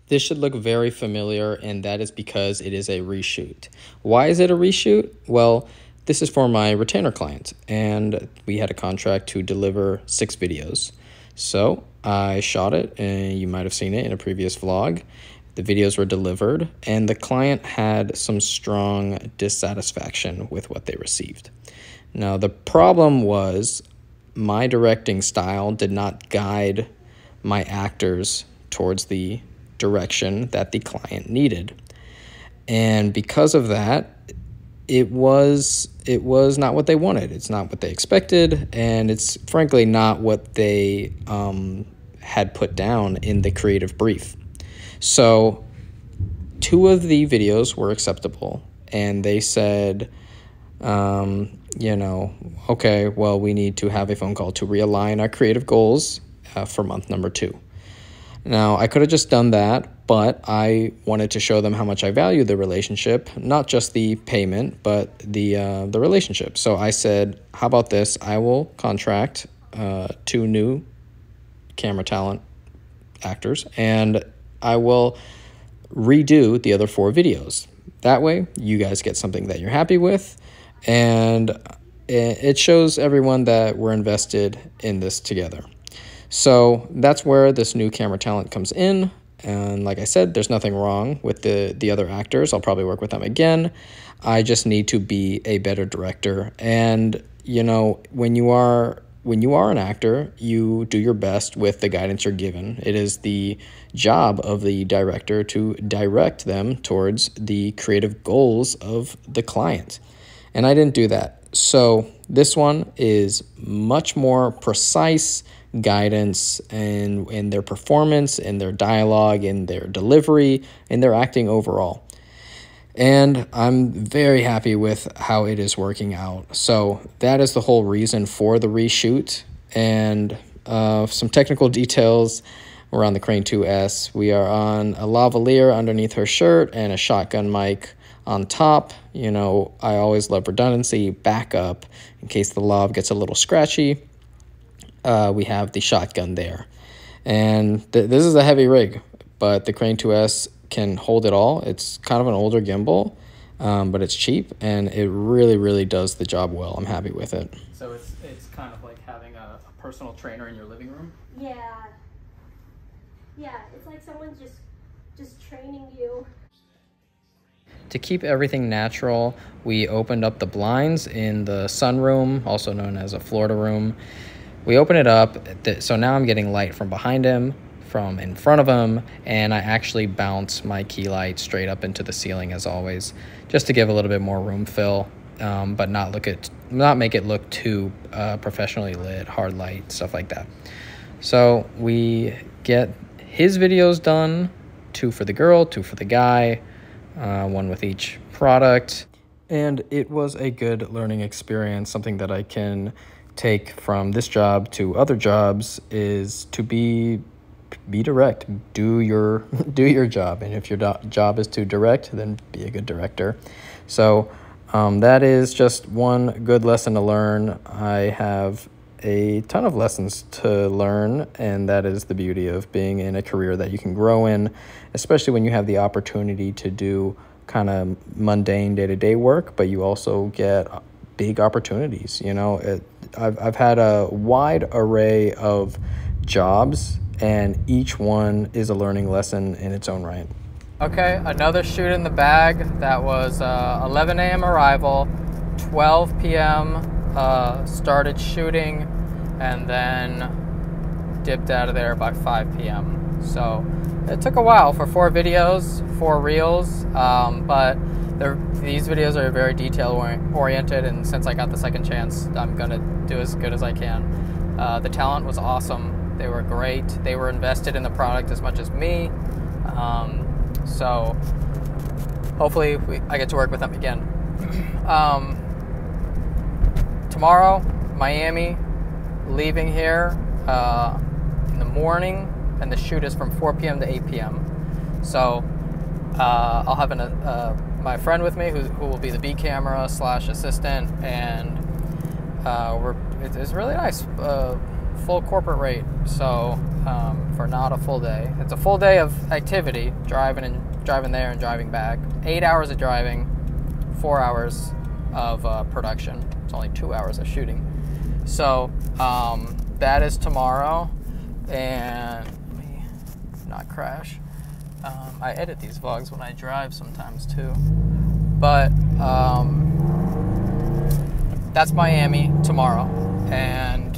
This should look very familiar, and that is because it is a reshoot. Why is it a reshoot? Well, this is for my retainer client, and we had a contract to deliver 6 videos. So I shot it, and you might have seen it in a previous vlog. The videos were delivered, and the client had some strong dissatisfaction with what they received. Now, the problem was my directing style did not guide my actors towards the direction that the client needed. And because of that, it was not what they wanted. It's not what they expected, and it's frankly not what they had put down in the creative brief. So 2 of the videos were acceptable, and they said, okay, well, we need to have a phone call to realign our creative goals for month number 2. Now, I could have just done that, but I wanted to show them how much I value the relationship, not just the payment, but the relationship. So I said, how about this? I will contract 2 new camera talent actors, and I will redo the other 4 videos. That way, you guys get something that you're happy with, and it shows everyone that we're invested in this together. So that's where this new camera talent comes in. And like I said, there's nothing wrong with the other actors. I'll probably work with them again. I just need to be a better director. And, when you are an actor, you do your best with the guidance you're given. It is the job of the director to direct them towards the creative goals of the client. And I didn't do that. So this one is much more precise guidance in their performance, in their dialogue, in their delivery, in their acting overall. And I'm very happy with how it is working out. So that is the whole reason for the reshoot. And some technical details around the Crane 2S. We are on a lavalier underneath her shirt and a shotgun mic on top. I always love redundancy, backup, in case the lav gets a little scratchy. We have the shotgun there. And this is a heavy rig, but the Crane 2S can hold it all. It's kind of an older gimbal, but it's cheap, and it really, really does the job well. I'm happy with it. So it's kind of like having a personal trainer in your living room? Yeah. Yeah, it's like someone's just training you. To keep everything natural, we opened up the blinds in the sunroom, also known as a Florida room. We open it up, so now I'm getting light from behind him, from in front of him, and I actually bounce my key light straight up into the ceiling as always, just to give a little bit more room fill, but not make it look too professionally lit, hard light, stuff like that. So we get his videos done, 2 for the girl, 2 for the guy, 1 with each product. And it was a good learning experience. Something that I can take from this job to other jobs is to be direct. Do your job, and if your job is to direct, then be a good director. So that is just one good lesson to learn. I have a ton of lessons to learn, and that is the beauty of being in a career that you can grow in, especially when you have the opportunity to do kind of mundane day-to-day work, but you also get big opportunities. I've had a wide array of jobs, and each one is a learning lesson in its own right. Okay, another shoot in the bag. That was 11 a.m. arrival, 12 p.m. Started shooting, and then dipped out of there by 5 p.m. So it took a while for 4 videos, 4 reels, but these videos are very detail-oriented, and since I got the second chance, I'm going to do as good as I can. The talent was awesome. They were great. They were invested in the product as much as me. So hopefully I get to work with them again. Tomorrow, Miami, leaving here in the morning, and the shoot is from 4 p.m. to 8 p.m. So I'll have my friend with me who will be the B camera / assistant, and we're it's really nice. Full corporate rate, so for not a full day. It's a full day of activity, driving there and driving back. 8 hours of driving, 4 hours of production. It's only 2 hours of shooting. So that is tomorrow, and let me not crash. I edit these vlogs when I drive sometimes too, but that's Miami tomorrow, and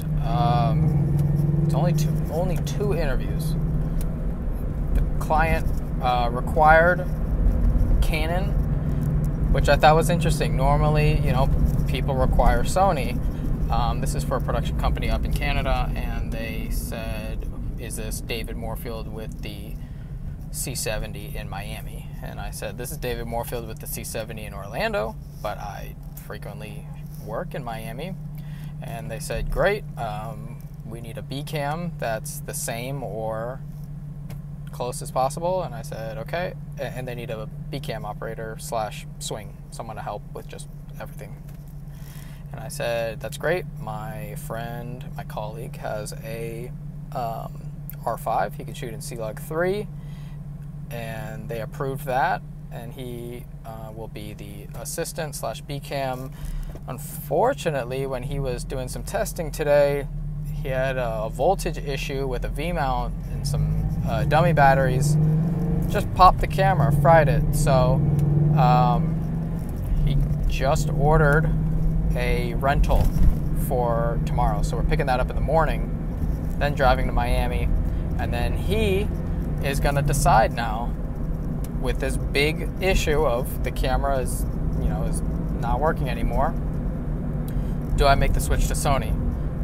it's only two interviews. The client required Canon, which I thought was interesting. Normally, you know, people require Sony. This is for a production company up in Canada, and they said, "Is this David Moorfield with the C70 in Miami?" And I said, "This is David Moorfield with the C70 in Orlando, but I frequently work in Miami." And they said, "Great, we need a B cam that's the same or close as possible." And I said, "Okay." And they need a B cam operator / swing, someone to help with just everything. And I said, "That's great. My friend, my colleague, has a R5. He can shoot in C-Log 3, and they approved that, and he will be the assistant / B cam. Unfortunately, when he was doing some testing today, he had a voltage issue with a V-mount and some dummy batteries. Just popped the camera, fried it. So he just ordered a rental for tomorrow. So we're picking that up in the morning, then driving to Miami, and then he is going to decide now, with this big issue of the camera is not working anymore. Do I make the switch to Sony?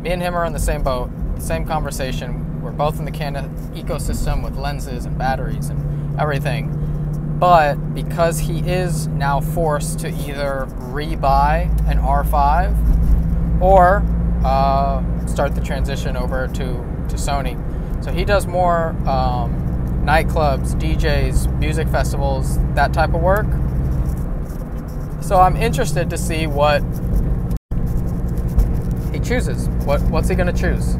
Me and him are in the same boat, same conversation. We're both in the Canon ecosystem with lenses and batteries and everything. But because he is now forced to either rebuy an R5 or start the transition over to Sony. So he does more nightclubs, DJs, music festivals, that type of work. So I'm interested to see what he chooses. What's he going to choose?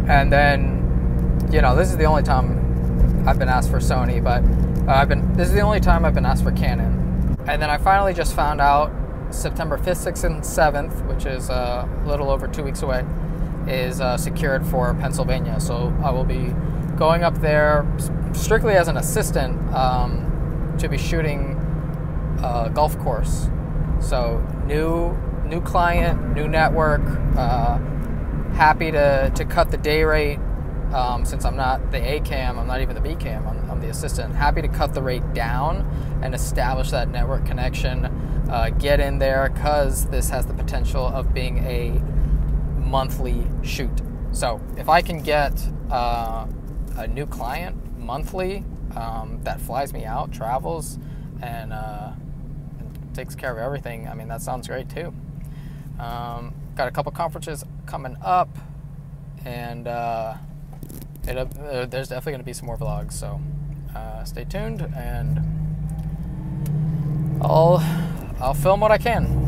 And then, this is the only time I've been asked for Sony, but this is the only time I've been asked for Canon. And then I finally just found out September 5th, 6th, and 7th, which is a little over 2 weeks away, is secured for Pennsylvania. So I will be going up there strictly as an assistant to be shooting a golf course. So new client, new network. Happy to cut the day rate. Since I'm not the A cam, I'm not even the B cam, I'm the assistant. Happy to cut the rate down and establish that network connection. Get in there, because this has the potential of being a monthly shoot. So if I can get a new client monthly that flies me out, travels, and takes care of everything, I mean, that sounds great too. Got a couple conferences coming up, and there's definitely going to be some more vlogs, so stay tuned, and I'll film what I can.